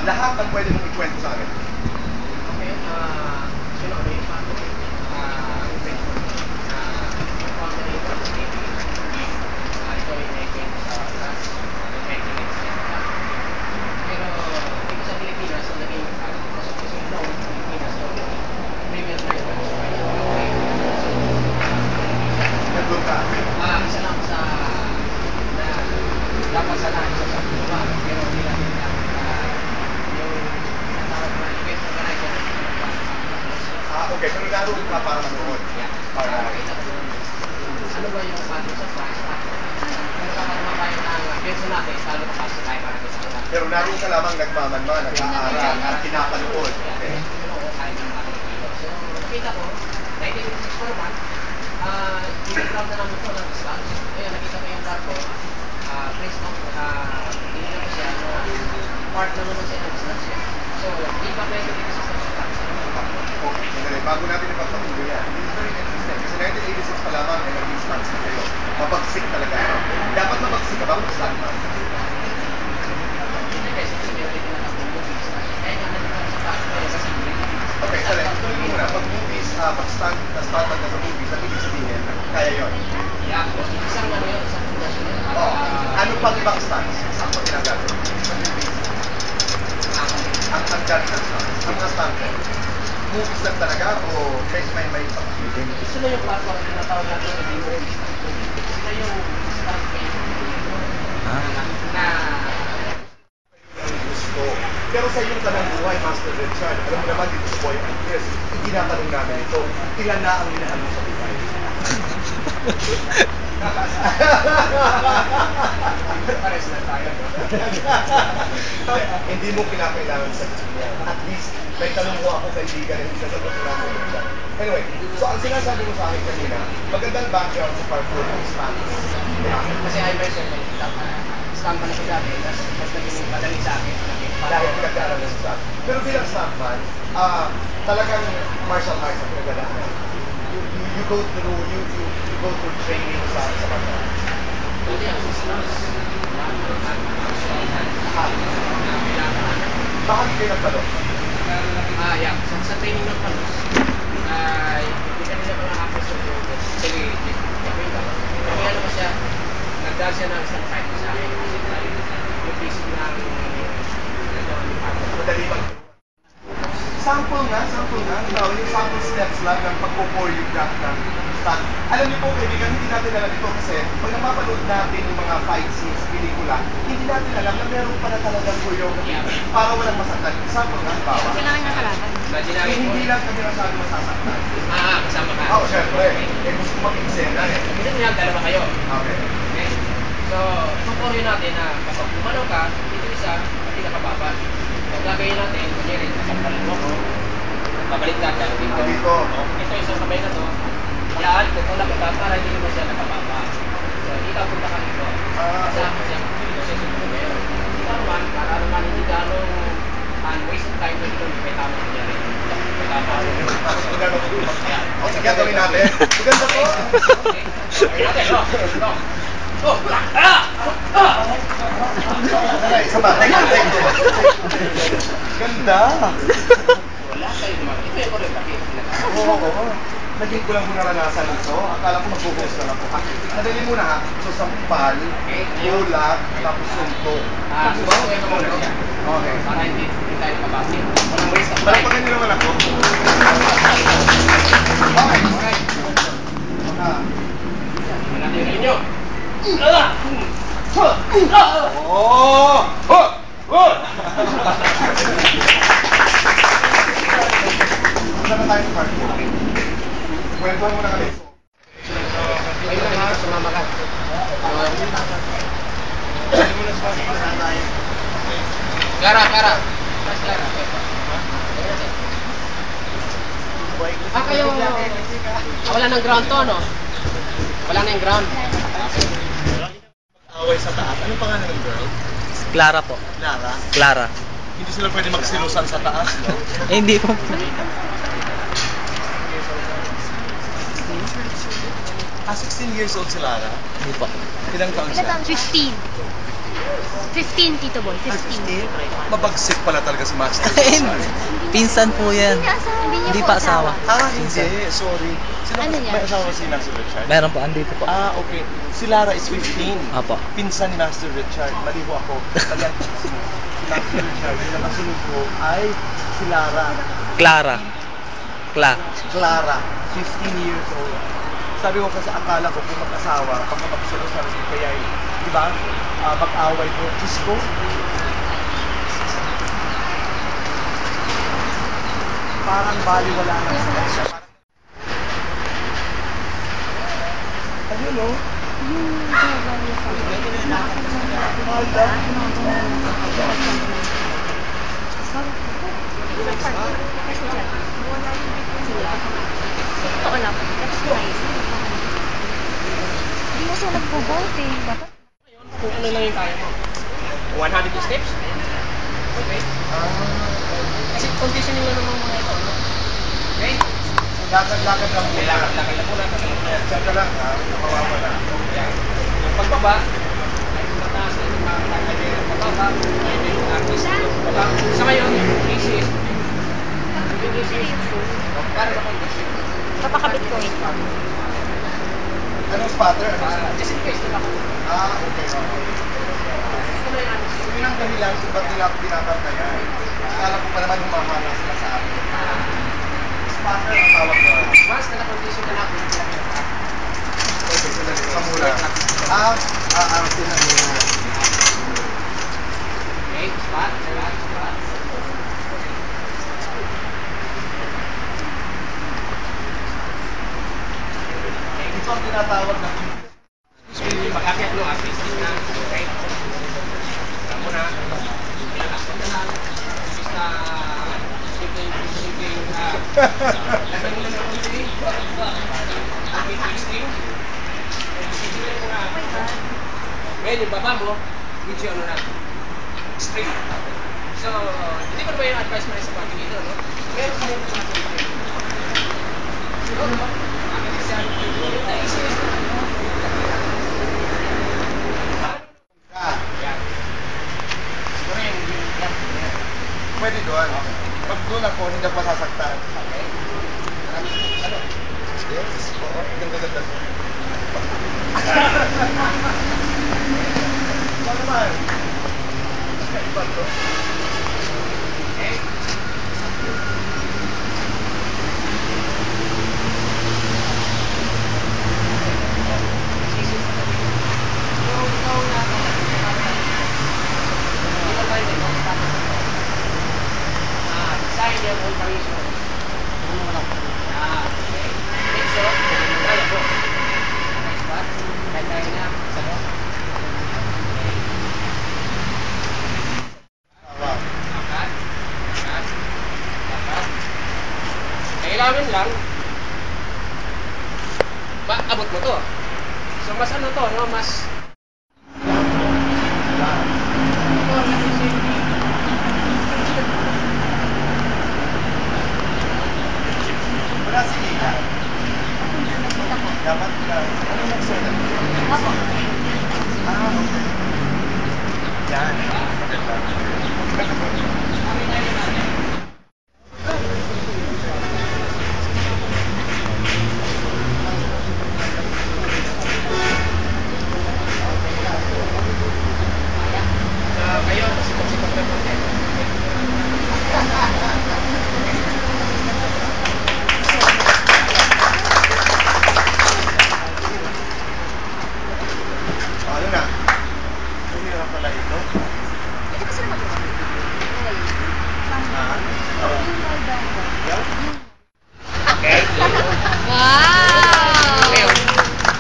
lahat ang pwede mong ikwento sa akin. Okay, sino ano yung pato? Facebook. Coordinator sa TV. Ito yung naikwento sa class. Maintenance yan. Pero dito sa Pilipinas, ang naging pasok ko sa law sa Pilipinas, so premier driver sa kanya. Nandun ka. Isa lang sa dapat sana isa sa dalawa, pero hindi natin yung natawag na event organizer. Okay, pero naroon ka para manood. Para makita ko doon. Ano ba yung pato sa France? Pero kapag makayo ng benso natin, lalo kapasok tayo para sa kanila. pero naroon ka lamang nagmamanman, nag-aaral, at pinapanood. Okay. So, nakita ko, 1986 pa naman, in-grab na namin ito ng distance. Ngayon, nakita ko yung barko, place off, tinignan ko siya na part na naman siya ng distance. So, di ba pwede dito sa distance? Okay, sandali. Bago natin ipagpatuloy yan, this is very interesting. Kasi 1986 pa lamang ay naging stance na kayo. Mabagsik talaga. Dapat mabagsik ka ba kung stand man? Okay, sandali. Tuloy mo muna. Pag movies, pag stand ka sa movies, ang ibig sabihin, kaya yun. Yeah, isang ano yun, isang national. Ano pang ibang stance? Saan mo ginagamit? Sa movies. Ang hanggan ng stance. Ang stand ko. Movies lang talaga o may pa? Sila yung parang tinatawag natin na demo. Sila yung stand na gusto. Pero sa iyong tanang buhay, Master Richard, alam mo naman dito sa Boy and Chris, tinatanong namin ito, ilan na ang minahal mo sa buhay? pares na tayo. Hindi mo kinakailangan sa niya. At least, may tanong mo ako kaibigan na hindi sasagot ko namin siya. Anyway, so ang sinasabi mo sa akin kanina, magandang background sa parkour ng Spanish. Kasi I mentioned, stampa na ko dati, tapos mas naging madali sa akin. Dahil pinag-aaral ng stunt. Pero bilang stuntman, talagang martial arts ang pinag-aaral. You go through training sa martial arts. Bakit kayo nagpalo? Yeah. Sa training ng palos, hindi ka nila mga actors of the sige, kaya ano ba siya, nagdahil siya ng isang fight sa akin. Yung basic ng Madali ba? Sample nga. Yung sample steps lang ng pagpo-choreograph ng stunt. Alam niyo po, kaibigan, hindi natin alam ito kasi pag napapanood natin yung mga fight scenes, pelikula, hindi natin alam na meron pa na talagang choreography para walang masaktan. Sample nga, bawa. Kailangan niya kalaban. Hindi lang kami masyado masasaktan. Kasama ka. Syempre. Gusto ko mag-eksena eh. Hindi niya, dalawa kayo. Okay. So, tutorial natin na kapag lumanaw ka, dito isa, hindi nakababa. So, gagawin natin, kunyari, kasampalan mo ko, babalik ka dito. Dito. Ito isang kamay na to, yan, tutulak ka para hindi naman siya nakababa. So, ikaw punta ka dito. Kasama siya, dito siya sumunod ngayon. Ikaw naman, para naman hindi gano'ng waste of time, dito may tama niya rin. May tama rin. O, sige, gawin natin. Maganda po. Okay natin, no? Isa pa. Ganda. Wala kayo naman. Ito yung choreography. Oo. Naging ko lang po naranasan ito. Akala ko mag-focus na lang po. Nadali muna ha. So, sampal, ulak, tapos suntok. Subaw kayo naman siya. Okay. Para hindi tayo mabasi. Walang waste of time. Palagpagan niyo naman ako. Okay. Alright. Tingnan natin yung inyo. Oh! Punta na tayo sa parkour. Kwentuhan mo na kami. Ayun na nga, sumama ka. Clara. Clara. Kayo. Wala ng ground to, no? Wala na yung ground. Away sa taas. Anong pangalan ng girl? Clara po. Lara. Clara. Hindi sila pwede magsilusan sa taas, no? Hindi po. 16 years old si Lara. Hindi po. Ilang taon siya? 15. 15, Tito Boy. 15. Mabagsik pala talaga si Master Eh, Richard. Pinsan po yan. Hindi Hindi niya pa po asawa. Hindi. Sorry. Sino Ano yan? may asawa si Master Richard? Meron po, andito po. Okay. Si Lara is 15. Apo. Pinsan ni Master Richard. Maliho ako. Mali ang cheese mo. Si Master Richard. Yung nakasunod ko ay si Lara. Clara. Clara. 15 years old. Sabi ko kasi akala ko kung mag-asawa, baka magsunod-sunod kaya, di ba? Mag-away ko. Diyos ko. Parang baliwala na sila. Ayun o. Mahal Totoo lang. That's nice. Hindi mo siya nag-vote eh. Dapat Kung ano lang yung kaya mo. 102 steps? Okay. Kasi conditioning lang naman mga ito, no? Okay? Lakad-lakad lang muna. Lakad na muna. Diyan ka lang ha. Mawawala. Yan. Yung pagbaba, ay kung mataas na yung mga pagbaba, ay yung artist. Baba. Sa ngayon, easy. Yung easy. Para ma-condition. papakabit ko eh. Anong spotter? Just in case, diba? Okay. Ito na yung artist. So yun ang dahilan kung ba't nila ako binabantayan. Akala ko pa naman humahanap sila sa akin. Spotter ang tawag ko. Once na na-condition ka na, Sa mula. Sinamula. okay, spot. Ito ang tinatawag na Pag-akyat mo, artist na. Okay. Alam mo na. Ilalakot na lang. Imbis na simpleng laban mo lang ng konti. String. Sigilin mo na. Ngayon, yung baba mo, medyo ano na. String. So, hindi ko naman yung advice mo rin sa mga dito, no? Meron ka rin sa mga dito. So, akin kasi ano, yung easiest na. Yan. Siguro yung yan. Pwede doon. Pag doon ako, hindi ako masasaktan. Okay. Ano? Yes. Oo. Ganda-ganda. Ano naman? Iba to. Okay. Sign your operation. Okay. Next up, kaya po. Next part. Kaya na. Salo. Lakat. Kailangan lang abot mo to. So mas ano to, no? Mas Wala si Ika. Dapat na. Ano nagsulat? Apo. Okay. Yan. Maganda. kayo, sipat-sipat na konti. Ano na? Mahirap pala ito. Ito kasi naman yun. Yan? Okay. Wow! Ngayon,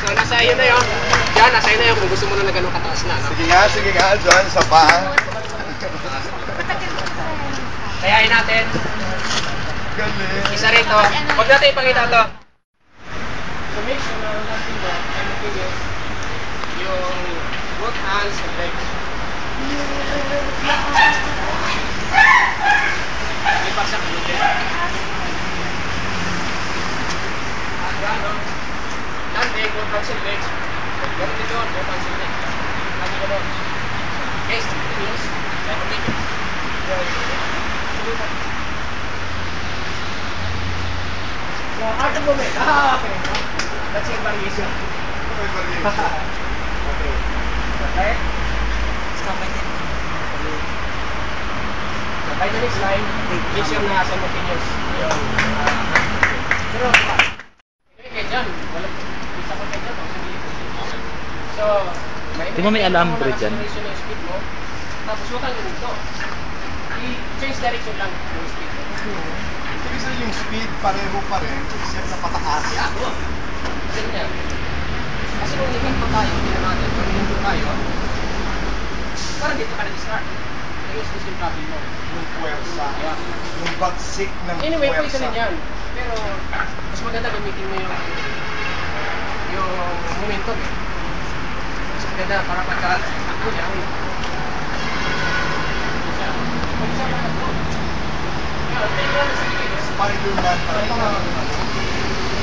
so nasa iyo na yun. Diyan, nasa iyo na yun kung gusto mo na ganun kataas na. No? Sige nga, John, sa pa. Kayain natin. Galing. Isa rito. Huwag natin ipakita to. So make sure na natin ba, I'm okay yung both hands and legs. Ipaksak mo din. Ano? Landing, both hands and legs. Ganun din doon, both hands and legs. Lagi ganun. the moment. Ah, okay. That's your variation. Okay, variation. Okay. Okay? So, by the next line, is yung na simultaneous. Yung, pero, okay, dyan. Walang, isa ko kayo dyan. So, Di ba may alambre dyan? acceleration yung speed mo, tapos huwag kang ganito. I-change direction lang yung speed mo. Ibig sabihin yung speed, pareho pa rin, except sa pataas. Yeah, oo. Kasi niya. Kasi kung hihinto tayo, hindi na natin, kung hihinto tayo, parang dito ka na-discard. Ayos gusto yung problem mo. Yung puwersa. Yeah. Yung bagsik ng Anyway, pwede puwersa. ka rin yan. Pero, mas maganda gamitin mo yung momentum eh. Mas maganda para pagka takbo niya. Spider-Man pa rin.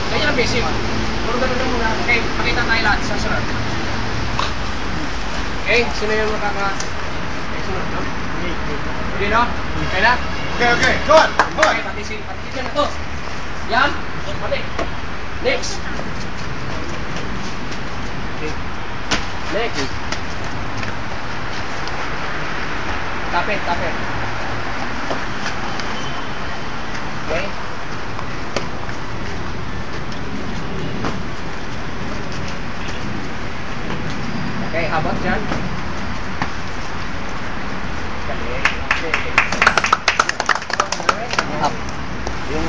Ganyan ang basic. Puro ganun lang muna. Okay, pakita tayo lahat sa sunod. Okay, sino yung okay, sunod, no? Hindi, no? Okay na? Okay, go on, go on. Okay, patisin na to. Yan. Balik. Next. Next. Tapit. Okay. Okay, habang dyan. Galing. Okay. Up. Yung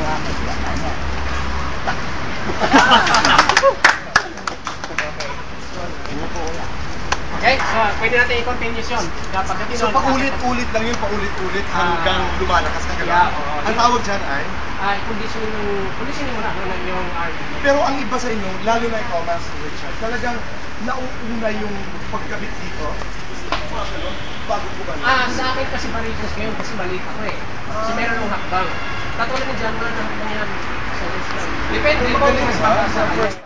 Okay, so pwede natin i-continue yun. Pagdating So doon, paulit-ulit lang yun, paulit-ulit hanggang lumalakas ka Yeah, gano'n. oo. Ang tawag dyan ay, conditioning mo na yung argument. pero ang iba sa inyo, lalo na ikaw, Master Richard, talagang nauuna yung pagkabit dito. Mga gano'n, bago po gano'n. Sa akin kasi paritos ngayon kasi maliit ako eh. Kasi meron ng hakbang. Katulad ni John, wala na hakbang yan. Depende Kung kung magaling mas ba mabasa sa ka. first